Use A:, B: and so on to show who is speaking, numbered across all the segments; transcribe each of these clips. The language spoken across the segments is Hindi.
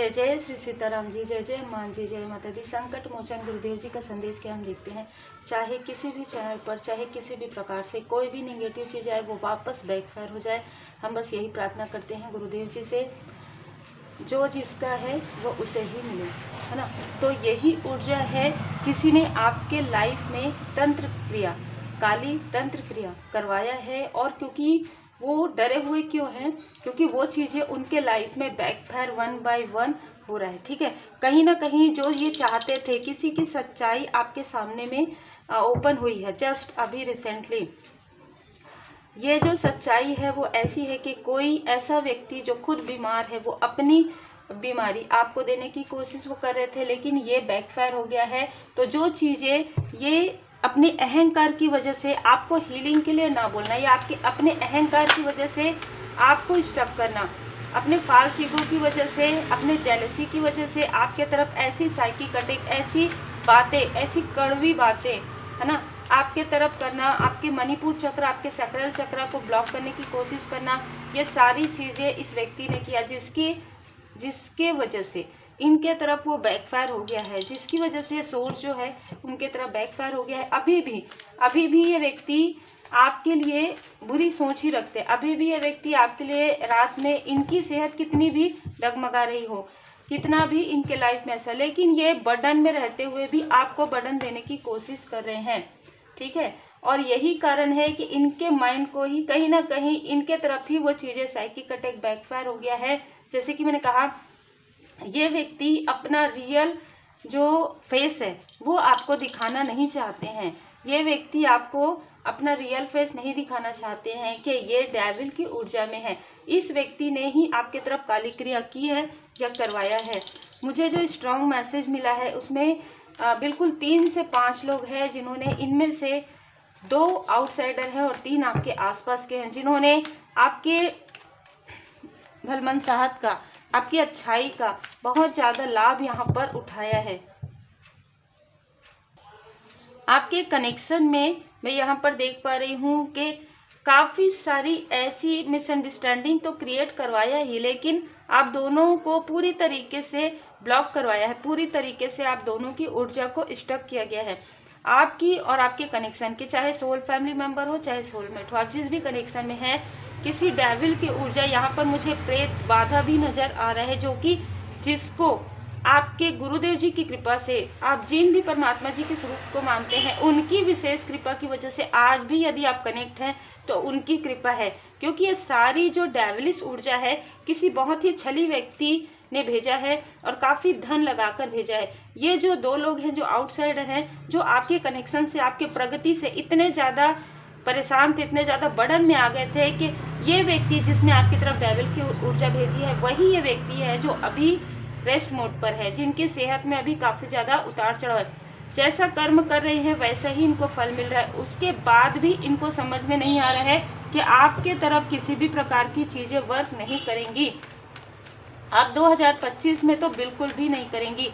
A: जय जय श्री सीताराम जी, जय जय हनुमान जी, जय माता दी। संकट मोचन गुरुदेव जी का संदेश क्या हम देखते हैं। चाहे किसी भी चैनल पर, चाहे किसी भी प्रकार से कोई भी निगेटिव चीज़ आए वो वापस बैकफायर हो जाए, हम बस यही प्रार्थना करते हैं गुरुदेव जी से, जो जिसका है वो उसे ही मिले, है ना। तो यही ऊर्जा है, किसी ने आपके लाइफ में तंत्र क्रिया, काली तंत्र क्रिया करवाया है, और क्योंकि वो डरे हुए क्यों हैं, क्योंकि वो चीज़ें उनके लाइफ में बैकफायर 1 बाय 1 हो रहा है। ठीक है, कहीं ना कहीं जो ये चाहते थे, किसी की सच्चाई आपके सामने में ओपन हुई है जस्ट अभी रिसेंटली। ये जो सच्चाई है वो ऐसी है कि कोई ऐसा व्यक्ति जो खुद बीमार है, वो अपनी बीमारी आपको देने की कोशिश वो कर रहे थे, लेकिन ये बैकफायर हो गया है। तो जो चीज़ें ये अपने अहंकार की वजह से आपको हीलिंग के लिए ना बोलना, या आपके अपने अहंकार की वजह से आपको स्टफ करना, अपने फाल्स ईगो की वजह से, अपने जेलसी की वजह से आपके तरफ ऐसी साइकिक अटैक, ऐसी बातें, ऐसी कड़वी बातें, है ना, आपके तरफ करना, आपके मणिपुर चक्र, आपके सैक्रल चक्र को ब्लॉक करने की कोशिश करना, ये सारी चीज़ें इस व्यक्ति ने किया, जिसके वजह से इनके तरफ वो बैकफायर हो गया है, जिसकी वजह से ये सोर्स जो है उनके तरफ बैकफायर हो गया है। अभी भी ये व्यक्ति आपके लिए बुरी सोच ही रखते हैं। अभी भी ये व्यक्ति आपके लिए रात में, इनकी सेहत कितनी भी डगमगा रही हो, कितना भी इनके लाइफ में ऐसा, लेकिन ये बर्डन में रहते हुए भी आपको बर्डन देने की कोशिश कर रहे हैं। ठीक है, और यही कारण है कि इनके माइंड को ही कहीं ना कहीं इनके तरफ ही वो चीज़ें, साइकिक अटैक बैकफायर हो गया है। जैसे कि मैंने कहा, ये व्यक्ति अपना रियल जो फेस है वो आपको दिखाना नहीं चाहते हैं। ये व्यक्ति आपको अपना रियल फेस नहीं दिखाना चाहते हैं कि ये डेविल की ऊर्जा में है। इस व्यक्ति ने ही आपके तरफ काली क्रिया की है या करवाया है। मुझे जो स्ट्रॉन्ग मैसेज मिला है उसमें बिल्कुल 3 से 5 लोग हैं, जिन्होंने, इनमें से 2 आउटसाइडर हैं और 3 आपके आसपास के हैं, जिन्होंने आपके भलमनसाहत का, आपकी अच्छाई का बहुत ज़्यादा लाभ यहाँ पर उठाया है। आपके कनेक्शन में मैं यहाँ पर देख पा रही हूँ कि काफ़ी सारी ऐसी मिसअंडरस्टैंडिंग तो क्रिएट करवाया ही, लेकिन आप दोनों को पूरी तरीके से ब्लॉक करवाया है, पूरी तरीके से आप दोनों की ऊर्जा को स्टक किया गया है। आपकी और आपके कनेक्शन की, चाहे सोल फैमिली मेंबर हो, चाहे सोलमेट हो, आप जिस भी कनेक्शन में हैं, किसी डेविल की ऊर्जा, यहाँ पर मुझे प्रेत बाधा भी नजर आ रहा है, जो कि जिसको आपके गुरुदेव जी की कृपा से, आप जिन भी परमात्मा जी के स्वरूप को मानते हैं, उनकी विशेष कृपा की वजह से आज भी यदि आप कनेक्ट हैं तो उनकी कृपा है। क्योंकि ये सारी जो डेविलिश ऊर्जा है किसी बहुत ही छली व्यक्ति ने भेजा है और काफ़ी धन लगाकर भेजा है। ये जो 2 लोग हैं जो आउटसाइडर हैं, जो आपके कनेक्शन से, आपके प्रगति से इतने ज़्यादा परेशान थे, इतने ज़्यादा बर्डन में आ गए थे कि ये व्यक्ति जिसने आपकी तरफ डेविल की ऊर्जा भेजी है, वही ये व्यक्ति है जो अभी रेस्ट मोड पर है, जिनकी सेहत में अभी काफ़ी ज़्यादा उतार चढ़ाव है। जैसा कर्म कर रहे हैं वैसा ही इनको फल मिल रहा है। उसके बाद भी इनको समझ में नहीं आ रहा है कि आपके तरफ किसी भी प्रकार की चीज़ें वर्क नहीं करेंगी। आप 2025 में तो बिल्कुल भी नहीं करेंगी।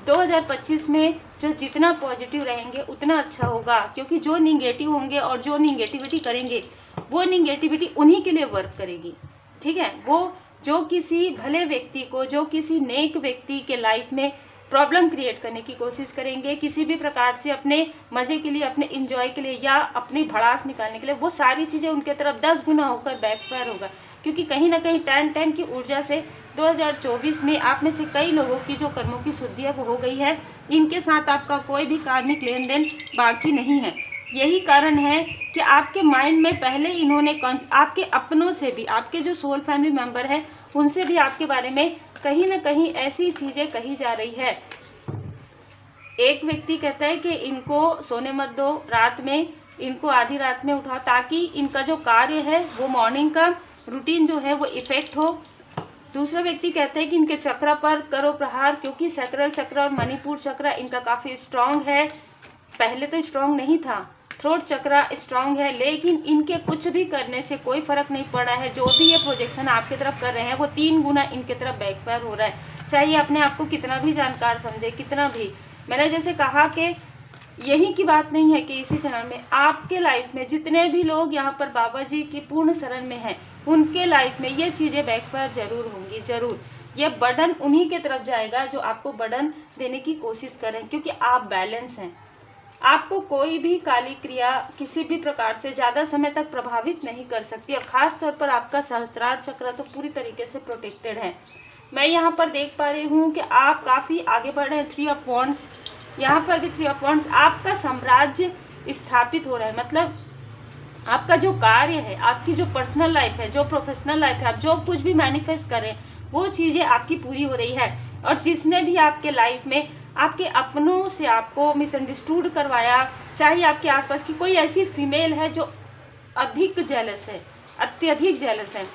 A: 2025 में जो जितना पॉजिटिव रहेंगे उतना अच्छा होगा, क्योंकि जो निगेटिव होंगे और जो निगेटिविटी करेंगे वो निगेटिविटी उन्हीं के लिए वर्क करेगी। ठीक है, वो जो किसी भले व्यक्ति को, जो किसी नेक व्यक्ति के लाइफ में प्रॉब्लम क्रिएट करने की कोशिश करेंगे, किसी भी प्रकार से अपने मज़े के लिए, अपने इंजॉय के लिए या अपनी भड़ास निकालने के लिए, वो सारी चीज़ें उनके तरफ 10 गुना होकर बैकफायर होगा। क्योंकि कहीं ना कहीं 10 की ऊर्जा से 2024 में आप में से कई लोगों की जो कर्मों की शुद्धि है वो हो गई है। इनके साथ आपका कोई भी कार्मिक लेन देन बाकी नहीं है। यही कारण है कि आपके माइंड में पहले इन्होंने आपके अपनों से भी, आपके जो सोल फैमिली मेंबर है उनसे भी आपके बारे में कहीं ना कहीं ऐसी चीज़ें कही जा रही है। एक व्यक्ति कहता है कि इनको सोने मत दो रात में, इनको आधी रात में उठाओ, ताकि इनका जो कार्य है वो मॉर्निंग का रूटीन जो है वो इफेक्ट हो। दूसरा व्यक्ति कहता है कि इनके चक्र पर करो प्रहार, क्योंकि सैक्रल चक्र और मणिपुर चक्र इनका काफ़ी स्ट्रांग है। पहले तो स्ट्रांग नहीं था, थ्रोट चक्र स्ट्रांग है, लेकिन इनके कुछ भी करने से कोई फर्क नहीं पड़ा है। जो भी ये प्रोजेक्शन आपके तरफ कर रहे हैं वो 3 गुना इनके तरफ बैकफायर हो रहा है। चाहे अपने आप को कितना भी जानकार समझे, कितना भी, मैंने जैसे कहा कि यही की बात नहीं है कि इसी चैनल में आपके लाइफ में जितने भी लोग यहाँ पर बाबा जी की पूर्ण शरण में हैं, उनके लाइफ में ये चीज़ें बैकफायर जरूर होंगी, जरूर। ये बर्डन उन्हीं के तरफ जाएगा जो आपको बर्डन देने की कोशिश करें, क्योंकि आप बैलेंस हैं। आपको कोई भी काली क्रिया किसी भी प्रकार से ज़्यादा समय तक प्रभावित नहीं कर सकती, और ख़ास तौर पर आपका सहस्त्रार चक्र तो पूरी तरीके से प्रोटेक्टेड है। मैं यहाँ पर देख पा रही हूँ कि आप काफ़ी आगे बढ़ रहे हैं। 3 ऑफ वॉन्ड्स, यहाँ पर भी 3 ऑफ वॉन्ड्स, आपका साम्राज्य स्थापित हो रहा है। मतलब आपका जो कार्य है, आपकी जो पर्सनल लाइफ है, जो प्रोफेशनल लाइफ है, आप जो कुछ भी मैनिफेस्ट करें वो चीज़ें आपकी पूरी हो रही है। और जिसने भी आपके लाइफ में आपके अपनों से आपको मिसअंडरस्टूड करवाया, चाहे आपके आसपास की कोई ऐसी फीमेल है जो अधिक जेलस है, अत्यधिक जेलस है,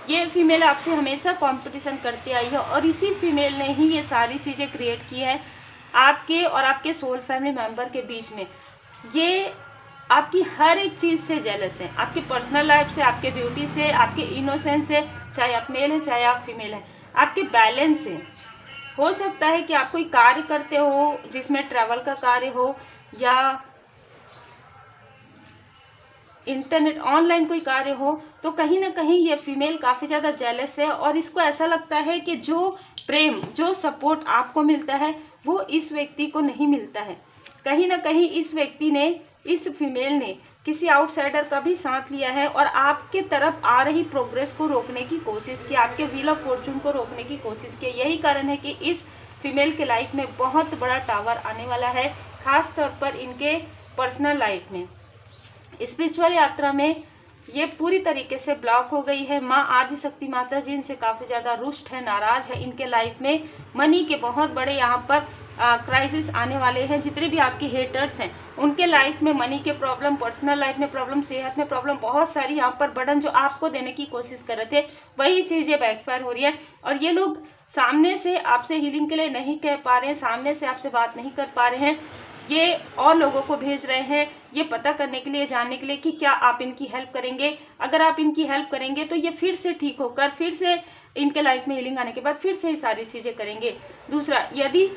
A: ये फीमेल आपसे हमेशा कंपटीशन करती आई है, और इसी फीमेल ने ही ये सारी चीज़ें क्रिएट की है आपके और आपके सोल फैमिली मेंबर के बीच में। ये आपकी हर एक चीज़ से जेलस है, आपकी पर्सनल लाइफ से, आपके ब्यूटी से, आपके इनोसेंस से, चाहे आप मेल हैं चाहे आप फीमेल हैं, आपके बैलेंस से। हो सकता है कि आप कोई कार्य करते हो जिसमें ट्रैवल का कार्य हो, या इंटरनेट ऑनलाइन कोई कार्य हो, तो कहीं ना कहीं ये फीमेल काफ़ी ज़्यादा जेलस है, और इसको ऐसा लगता है कि जो प्रेम, जो सपोर्ट आपको मिलता है वो इस व्यक्ति को नहीं मिलता है। कहीं ना कहीं इस व्यक्ति ने, इस फीमेल ने किसी आउटसाइडर का भी साथ लिया है, और आपके तरफ आ रही प्रोग्रेस को रोकने की कोशिश की, आपके व्हील ऑफ फॉर्चून को रोकने की कोशिश की। यही कारण है कि इस फीमेल के लाइफ में बहुत बड़ा टावर आने वाला है, खास तौर पर इनके पर्सनल लाइफ में। स्पिरिचुअल यात्रा में ये पूरी तरीके से ब्लॉक हो गई है। माँ आदिशक्ति माता जी इनसे काफ़ी ज़्यादा रुष्ट है, नाराज है। इनके लाइफ में मनी के बहुत बड़े यहाँ पर क्राइसिस आने वाले हैं। जितने भी आपके हेटर्स हैं उनके लाइफ में मनी के प्रॉब्लम, पर्सनल लाइफ में प्रॉब्लम, सेहत में प्रॉब्लम, बहुत सारी यहाँ पर बर्डन जो आपको देने की कोशिश कर रहे थे वही चीज़ें बैकफायर हो रही है। और ये लोग सामने से आपसे हीलिंग के लिए नहीं कह पा रहे हैं, सामने से आपसे बात नहीं कर पा रहे हैं, ये और लोगों को भेज रहे हैं ये पता करने के लिए, जानने के लिए कि क्या आप इनकी हेल्प करेंगे। अगर आप इनकी हेल्प करेंगे तो ये फिर से ठीक होकर, फिर से इनके लाइफ में हीलिंग आने के बाद फिर से ये सारी चीज़ें करेंगे। दूसरा, यदि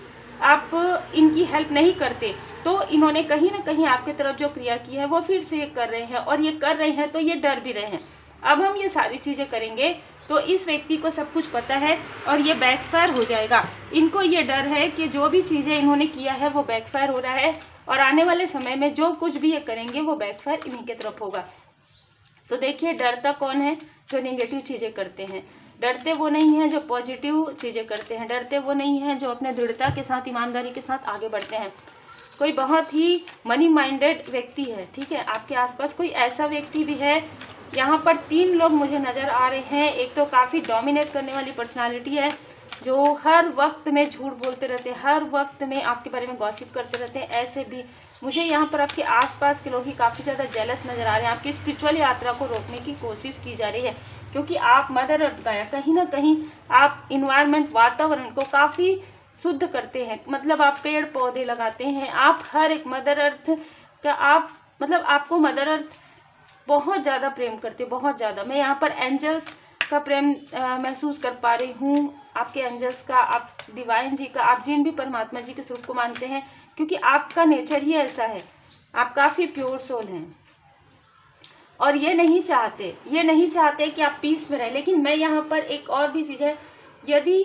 A: आप इनकी हेल्प नहीं करते तो इन्होंने कहीं ना कहीं आपके तरफ जो क्रिया की है वो फिर से कर रहे हैं, और ये कर रहे हैं तो ये डर भी रहे हैं। अब हम ये सारी चीज़ें करेंगे तो इस व्यक्ति को सब कुछ पता है और ये बैकफायर हो जाएगा। इनको ये डर है कि जो भी चीज़ें इन्होंने किया है वो बैकफायर हो रहा है, और आने वाले समय में जो कुछ भी ये करेंगे वो बैकफायर इन्हीं की तरफ होगा। तो देखिए, डरता कौन है? जो नेगेटिव चीज़ें करते हैं। डरते वो नहीं हैं जो पॉजिटिव चीज़ें करते हैं। डरते वो नहीं हैं जो अपने दृढ़ता के साथ, ईमानदारी के साथ आगे बढ़ते हैं। कोई बहुत ही मनी माइंडेड व्यक्ति है, ठीक है, आपके आसपास कोई ऐसा व्यक्ति भी है। यहाँ पर 3 लोग मुझे नज़र आ रहे हैं। एक तो काफ़ी डोमिनेट करने वाली पर्सनालिटी है जो हर वक्त में झूठ बोलते रहते हैं, हर वक्त में आपके बारे में गॉसिप करते रहते हैं। ऐसे भी मुझे यहाँ पर आपके आसपास के लोग ही काफ़ी ज़्यादा जेलस नज़र आ रहे हैं। आपकी स्पिरिचुअल यात्रा को रोकने की कोशिश की जा रही है, क्योंकि आप मदर अर्थ का, कहीं ना कहीं आप इन्वायरमेंट, वातावरण को काफ़ी शुद्ध करते हैं। मतलब आप पेड़ पौधे लगाते हैं, आप हर एक मदर अर्थ का, आप मतलब आपको मदर अर्थ बहुत ज़्यादा प्रेम करते हैं, बहुत ज़्यादा। मैं यहाँ पर एंजल्स का प्रेम महसूस कर पा रही हूँ, आपके एंजल्स का, आप डिवाइन जी का, आप जिन भी परमात्मा जी के स्वरूप को मानते हैं, क्योंकि आपका नेचर ही ऐसा है। आप काफ़ी प्योर सोल हैं और ये नहीं चाहते कि आप पीस में रहें। लेकिन मैं यहाँ पर एक और भी चीज़ है, यदि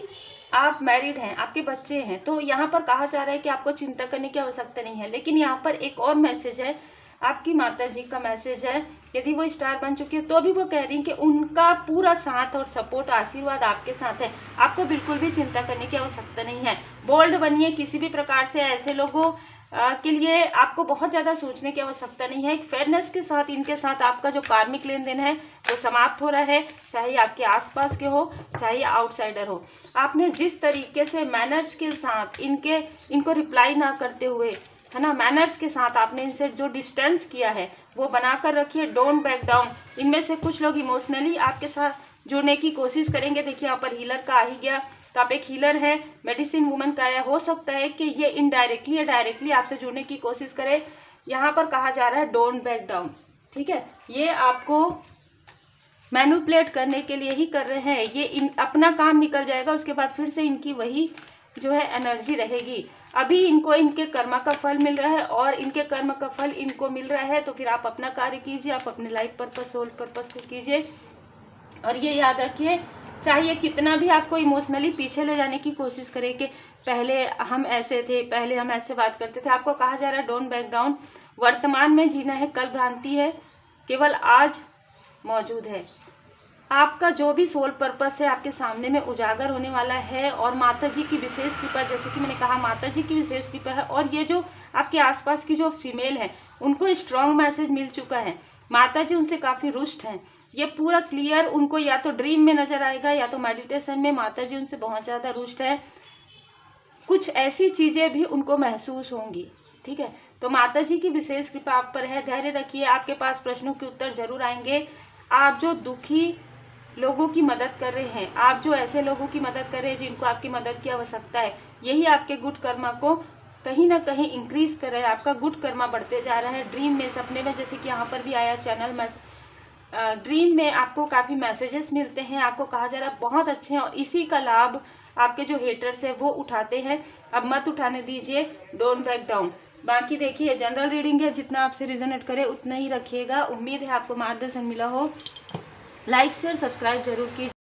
A: आप मैरिड हैं, आपके बच्चे हैं, तो यहाँ पर कहा जा रहा है कि आपको चिंता करने की आवश्यकता नहीं है। लेकिन यहाँ पर एक और मैसेज है, आपकी माता जी का मैसेज है। यदि वो स्टार बन चुकी है तो भी वो कह रही हैं कि उनका पूरा साथ और सपोर्ट, आशीर्वाद आपके साथ है। आपको बिल्कुल भी चिंता करने की आवश्यकता नहीं है। बोल्ड बनिए किसी भी प्रकार से। ऐसे लोगों के लिए आपको बहुत ज़्यादा सोचने की आवश्यकता नहीं है। एक फेयरनेस के साथ इनके साथ आपका जो कार्मिक लेन देन है वो समाप्त हो रहा है, चाहे आपके आसपास के हो चाहे आउटसाइडर हो। आपने जिस तरीके से मैनर्स के साथ इनको रिप्लाई ना करते हुए, है ना, मैनर्स के साथ आपने इनसे जो डिस्टेंस किया है वो बनाकर रखिए। Don't back down. इनमें से कुछ लोग इमोशनली आपके साथ जुड़ने की कोशिश करेंगे। देखिए यहाँ पर हीलर का आ ही गया, तो आप एक हीलर है, मेडिसिन वुमन का है। हो सकता है कि ये इनडायरेक्टली या डायरेक्टली आपसे जुड़ने की कोशिश करे। यहाँ पर कहा जा रहा है डोंट बैक डाउन, ठीक है। ये आपको मैनिपुलेट करने के लिए ही कर रहे हैं। ये अपना काम निकल जाएगा, उसके बाद फिर से इनकी वही जो है एनर्जी रहेगी। अभी इनको इनके कर्म का फल मिल रहा है और इनके कर्म का फल इनको मिल रहा है, तो फिर आप अपना कार्य कीजिए, आप अपने लाइफ पर्पस, सोल पर्पस को कीजिए। और ये याद रखिए, चाहे कितना भी आपको इमोशनली पीछे ले जाने की कोशिश करे कि पहले हम ऐसे थे, पहले हम ऐसे बात करते थे, आपको कहा जा रहा है डोंट बैक डाउन। वर्तमान में जीना है, कल भ्रांति है, केवल आज मौजूद है। आपका जो भी सोल पर्पस है आपके सामने में उजागर होने वाला है, और माता जी की विशेष कृपा, जैसे कि मैंने कहा माता जी की विशेष कृपा है। और ये जो आपके आसपास की जो फीमेल है उनको स्ट्रॉन्ग मैसेज मिल चुका है, माता जी उनसे काफ़ी रुष्ट हैं। ये पूरा क्लियर उनको या तो ड्रीम में नजर आएगा या तो मेडिटेशन में, माता जी उनसे बहुत ज़्यादा रुष्ट है। कुछ ऐसी चीज़ें भी उनको महसूस होंगी, ठीक है। तो माता जी की विशेष कृपा आप पर है, धैर्य रखिए, आपके पास प्रश्नों के उत्तर जरूर आएंगे। आप जो दुखी लोगों की मदद कर रहे हैं, आप जो ऐसे लोगों की मदद कर रहे हैं जिनको आपकी मदद की आवश्यकता है, यही आपके गुड कर्मा को कहीं ना कहीं इंक्रीज कर रहा है। आपका गुड कर्मा बढ़ते जा रहा है। ड्रीम में, सपने में, जैसे कि यहाँ पर भी आया चैनल में, ड्रीम में आपको काफ़ी मैसेजेस मिलते हैं, आपको कहा जा रहा है बहुत अच्छे हैं, और इसी का लाभ आपके जो हेटर्स हैं वो उठाते हैं। अब मत उठाने दीजिए, डोंट बैक डाउन। बाकी देखिए जनरल रीडिंग है, जितना आपसे रिजोनेट करे उतना ही रखिएगा। उम्मीद है आपको मार्गदर्शन मिला हो। लाइक शेयर सब्सक्राइब जरूर कीजिए।